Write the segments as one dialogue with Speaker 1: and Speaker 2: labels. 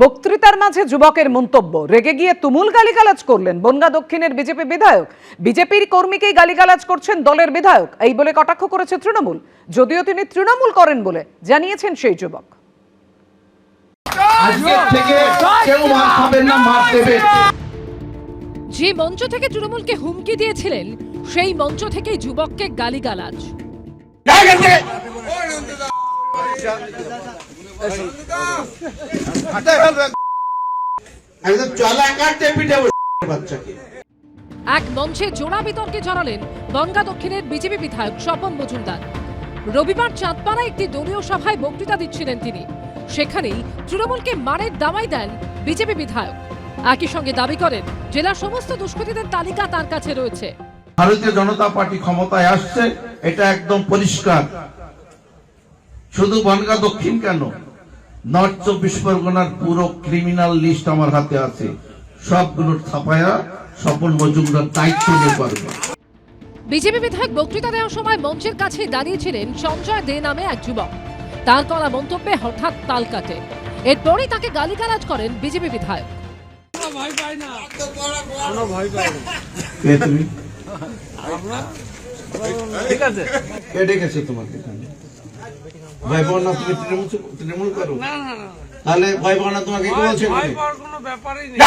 Speaker 1: বক্তৃতার মাঝে যুবকের মন্তব্য, রেগে গিয়ে তুমুল গালিগালাজ করলেন বনগাঁ দক্ষিণের বিজেপি বিধায়ক। বিজেপির কর্মীকেই গালিগালাজ করছেন দলের বিধায়ক, এই বলে কটাক্ষ করেছে তৃণমূল, যদিও তিনি তৃণমূল করেন বলে জানিয়েছেন সেই যুবক।
Speaker 2: যে মঞ্চ থেকে তৃণমূলকে হুমকি দিয়েছিলেন সেই মঞ্চ থেকেই যুবককে গালিগালাজ। এক মঞ্চে জোড়া বিতর্কে জড়ালেন বনগাঁ দক্ষিণের বিজেপি বিধায়ক স্বপন মজুমদার। রবিবার চাঁদপাড়ায় একটি দলীয় সভায় বক্তৃতা দিচ্ছিলেন তিনি, সেখানেই তৃণমূলকে মারের দাওয়াই দেন বিজেপি বিধায়ক। একই সঙ্গে দাবি করেন জেলার সমস্ত দুষ্কৃতীদের তালিকা তার কাছে রয়েছে।
Speaker 3: ভারতীয় জনতা পার্টি ক্ষমতায় আসছে, এটা একদম পরিষ্কার। শুধু বনগাঁ দক্ষিণ কেন, নর্থ 24 পরগনার পুরো ক্রিমিনাল লিস্ট আমার হাতে আছে, সবগুলোর ছাপায়া স্বপন মজুমদার দায়িত্ব নিয়ে করবে।
Speaker 2: বিজেপি বিধায়ক বক্তৃতা দেওয়ার সময় মঞ্চের কাছে দাঁড়িয়েছিলেন সঞ্জয় দে নামে এক যুবক। তার করা মন্তব্যে হঠাৎ তাল কাটে, এরপরই তাকে গালিগালাজ করেন বিজেপি বিধায়ক।
Speaker 3: ঠিক আছে, কে ডেকেছে তোমাকে? ভাই বোন না, তুমি তৃণমূল করো? তাহলে ভাই বোন না তোমাকে কি বলছে? কোনো ব্যাপারই নেই।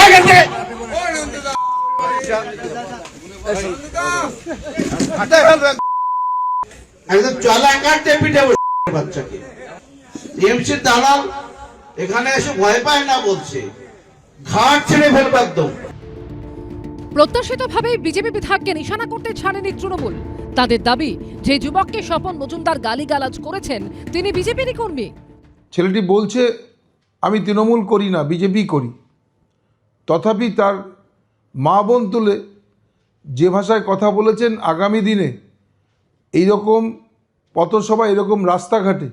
Speaker 3: একদম চলা কাটতে পিঠে বাচ্চাকে টিএমসির দালাল এখানে এসে ভয় পায় না বলছে, ঘাট ছেড়ে ফেলবে একদম।
Speaker 2: প্রত্যাশিতভাবেই বিজেপি বিধায়ককে নিশানা করতে ছাড়েনি তৃণমূল। তাদের দাবি, যে যুবককে স্বপন মজুমদার গালিগালাজ করেছেন তিনি বিজেপিরই কর্মী।
Speaker 4: ছেলেটি বলছে আমি তৃণমূল করি না, বিজেপি করি। তথাপি তার মা বোন তুলে যে ভাষায় কথা বলেছেন, আগামী দিনে এইরকম পথসভা, এরকম রাস্তাঘাটে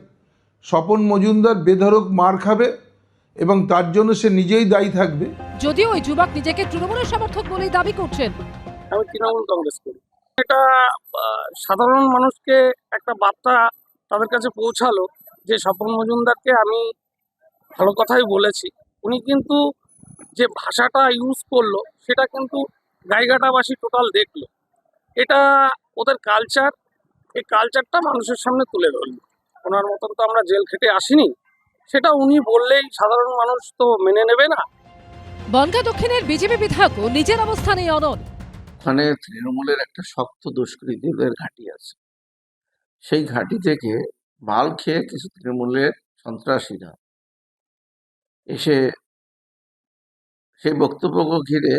Speaker 4: স্বপন মজুমদার বেধড়ক মার খাবে এবং তার জন্য সে নিজেই দায়ী থাকবে।
Speaker 2: যদিও ওই যুবক নিজেকে তৃণমূলের সমর্থক বলেই দাবি করছেন।
Speaker 5: আমি তৃণমূল কংগ্রেস করি। এটা সাধারণ মানুষকে একটা বার্তা তাদের কাছে পৌঁছালো যে স্বপন মজুমদারকে আমি ভালো কথাই বলেছি। উনি কিন্তু যে ভাষাটা ইউজ করলো সেটা কিন্তু গাইঘাটাবাসী টোটাল দেখলো। এটা ওদের কালচার, এই কালচারটা মানুষের সামনে তুলে ধরলো। ওনার মতন তো আমরা জেল খেটে আসিনি, সেটা উনি বললেই সাধারণ মানুষ তো মেনে নেবে না।
Speaker 2: বনগাঁ দক্ষিণের বিজেপি বিধায়কও নিজের অবস্থানেই অনড়।
Speaker 6: ওখানে তৃণমূলের একটা শক্ত দুষ্কৃতীদের ঘাঁটি আছে, সেই ঘাঁটি থেকে মাল খেয়ে কিছু তৃণমূলের সন্ত্রাসীরা এসে সেই বক্তব্যকে ঘিরে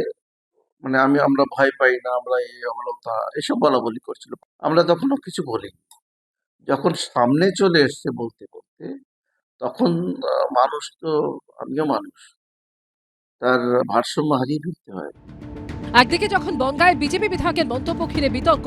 Speaker 6: মানে আমরা ভয় পাই না, আমরা এই অবলতা এসব বলা বলি করছিল। আমরা তখনও কিছু বলিনি। যখন সামনে চলে এসছে বলতে বলতে, তখন মানুষ তো, আমিও মানুষ, তার ভারসাম্য হারিয়ে ফেলতে হয়।
Speaker 2: একদিকে যখন বনগাঁয় বিজেপি বিধায়কের মন্তব্য ঘিরে বিতর্ক,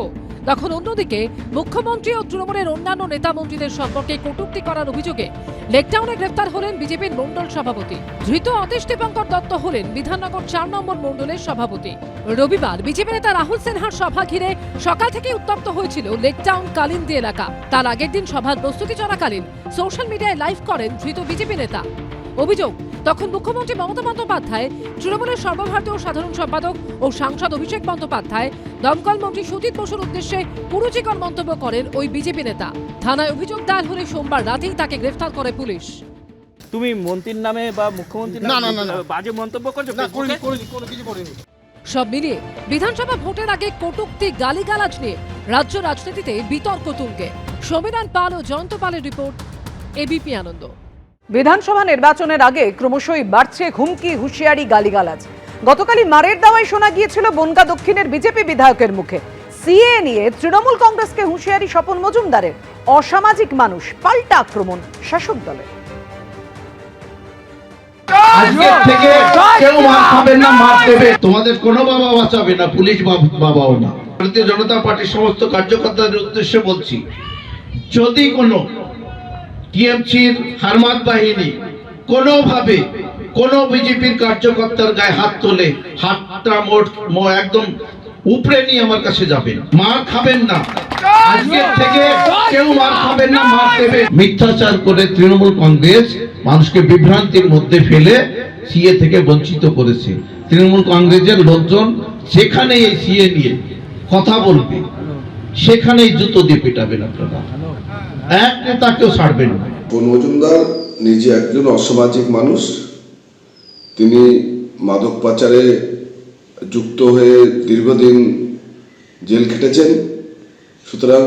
Speaker 2: তখন অন্যদিকে মুখ্যমন্ত্রী ও তৃণমূলের অন্যান্য নেতা মন্ত্রীদের সম্পর্কে কটূক্তি করার অভিযোগে লেকটাউনে গ্রেফতার হলেন বিজেপির মণ্ডল সভাপতি। ধৃত অতীশ দীপঙ্কর দত্ত হলেন বিধাননগর 4 নম্বর মণ্ডলের সভাপতি। রবিবার বিজেপি নেতা রাহুল সিনহার সভা ঘিরে সকাল থেকে উত্তপ্ত হয়েছিল লেকটাউন কালিন্দী এলাকা। তার আগের দিন সভার প্রস্তুতি চলাকালীন সোশ্যাল মিডিয়ায় লাইভ করেন ধৃত বিজেপি নেতা। অভিযোগ, তখন মুখ্যমন্ত্রী মমতা বন্দ্যোপাধ্যায়, তৃণমূলের সর্বভারতীয় সাধারণ সম্পাদক ও সাংসদ অভিষেক বন্দ্যোপাধ্যায়, দমকল মন্ত্রী সুজিত বসুর উদ্দেশ্যে কুরুচিকর মন্তব্য করেন ওই বিজেপি নেতা। থানায় অভিযোগ দায়ের হলে সোমবার রাতেই তাকে গ্রেফতার করে পুলিশ।
Speaker 7: তুমি মন্ত্রীর নামে বা মুখ্যমন্ত্রীর নামে বাজে মন্তব্য করছো?
Speaker 2: সব মিলিয়ে বিধানসভা ভোটের আগে কটূক্তি গালিগালাজ নিয়ে রাজ্য রাজনীতিতে বিতর্ক তুঙ্গে। সমীরণ পাল ও জয়ন্ত পালের রিপোর্ট, এবিপি আনন্দ।
Speaker 1: বিধানসভা নির্বাচনের আগে ক্রমশই বাড়ছে হুমকি, হুঁশিয়ারি, গালিগালাজ। গতকালই মারের দাওয়াই শোনা গিয়েছিল বনগাঁ দক্ষিণের বিজেপি বিধায়কের মুখে। সিএ নিয়ে তৃণমূল কংগ্রেসকে হুঁশিয়ারি স্বপন মজুমদারের। অসামাজিক মানুষ, পাল্টা আক্রমণ শাসক দলের।
Speaker 3: তোমাদের কোনো বাবা বাঁচাবে না, পুলিশ বাবাও না। ভারতীয় জনতা পার্টির সমস্ত কার্যকর্তাদের উদ্দেশ্যে বলছি, যদি কোনো টিএমসির হারমাত বাহিনী কোনোভাবে কোনো বিজেপির কার্যকর্তার গায়ে হাত তোলে, হাতটা একদম উপরে নিয়ে আমার কাছে যাবেন, মার খাবেন না। আজকের থেকে কেউ মার খাবেন না, মার দেবে। মিথ্যাচার করে তৃণমূল কংগ্রেস মানুষকে বিভ্রান্তির মধ্যে ফেলে সিএ থেকে বঞ্চিত করেছে। তৃণমূল কংগ্রেসের লোকজন যেখানে এই সিএ নিয়ে কথা বলবে সেখানেই জুতো দিয়ে পেটাবেন আপনারা, এক নেতাকেও ছাড়বেন না।
Speaker 8: বন মজুমদার নিজে একজন অসামাজিক মানুষ, তিনি মাদক পাচারে যুক্ত হয়ে দীর্ঘদিন জেল খেটেছেন। সুতরাং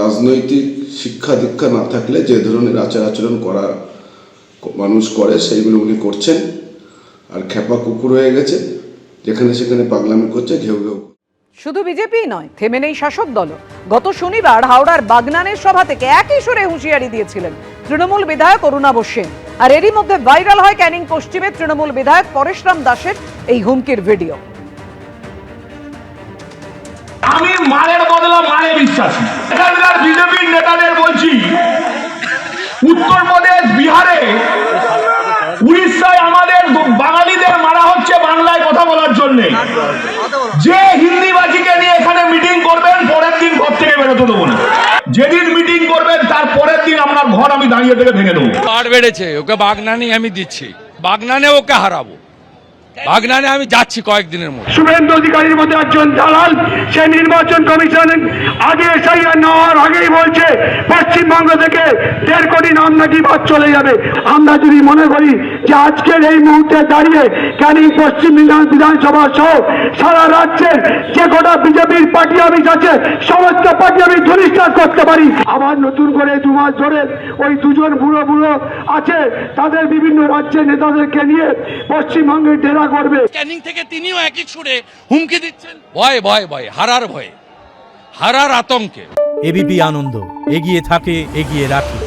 Speaker 8: রাজনৈতিক শিক্ষা দীক্ষা না থাকলে যে ধরনের আচার আচরণ করা মানুষ করে সেইগুলো উনি করছেন। আর খেপা কুকুর হয়ে গেছে, যেখানে সেখানে পাগলামি করছে, ঘেউ ঘেউ।
Speaker 1: শুধু বিজেপি নয়, থেমে নেই শাসক দলও। গত শনিবার হাওড়ার বাগনানের সভা থেকে একই সুরে হুঁশিয়ারি দিয়েছিলেন তৃণমূল বিধায়ক অরুণাভ সেন। আর এরই মধ্যে ভাইরাল হয় ক্যানিং পশ্চিমের তৃণমূল বিধায়ক পরেশরাম দাসের এই হুমকির ভিডিও।
Speaker 9: আমি মারের বদলা মারে বিশ্বাসী। এখানকার বিজেপির নেতাদের বলছি, উত্তরপ্রদেশ, বিহারে, উড়িষ্যায় আমাদের বাঙালিদের মারা হচ্ছে বাংলায় কথা বলার জন্য। যে হিন্দিবাজিকে নিয়ে এখানে মিটিং করবেন, পরের দিন ঘর থেকে বেরোতে দেবো না। যেদিন মিটিং করবেন তার পরের দিন আপনার ঘর আমি দাঁড়িয়ে থেকে ভেঙে দেবো।
Speaker 10: আর বেড়েছে, ওকে বাগনানে আমি দিচ্ছি, বাগনানে ওকে হারাবো, বাগনানে আমি যাচ্ছি কয়েকদিনের মধ্যে।
Speaker 9: শুভেন্দু অধিকারীর মধ্যে একজন দালাল, সে নির্বাচন কমিশন আগে এসআইআর নেওয়ার আগেই বলছে পশ্চিমবঙ্গ থেকে 1.5 কোটি নাম নাকি বাদ চলে যাবে। আমরা যদি মনে করি যে আজকের এই মুহূর্তে দাঁড়িয়ে ক্যানিং পশ্চিম বিধানসভা সহ সারা রাজ্যের যে কটা বিজেপির পার্টি অফিস আছে সমস্ত পার্টি অফিস ধূলিসাৎ করতে পারি, আবার নতুন করে 2 মাস ধরে ওই দুজন বুড়ো বুড়ো আছে তাদের বিভিন্ন রাজ্যের নেতাদেরকে নিয়ে পশ্চিমবঙ্গের ডেরা করবে।
Speaker 10: ক্যানিং থেকে তিনিও একই সুরে হুমকি দিচ্ছেন, ভয় ভয় ভয়, হারার ভয়ে, হারার আতঙ্কে।
Speaker 11: এবিপি আনন্দ, এগিয়ে থাকে, এগিয়ে রাখে।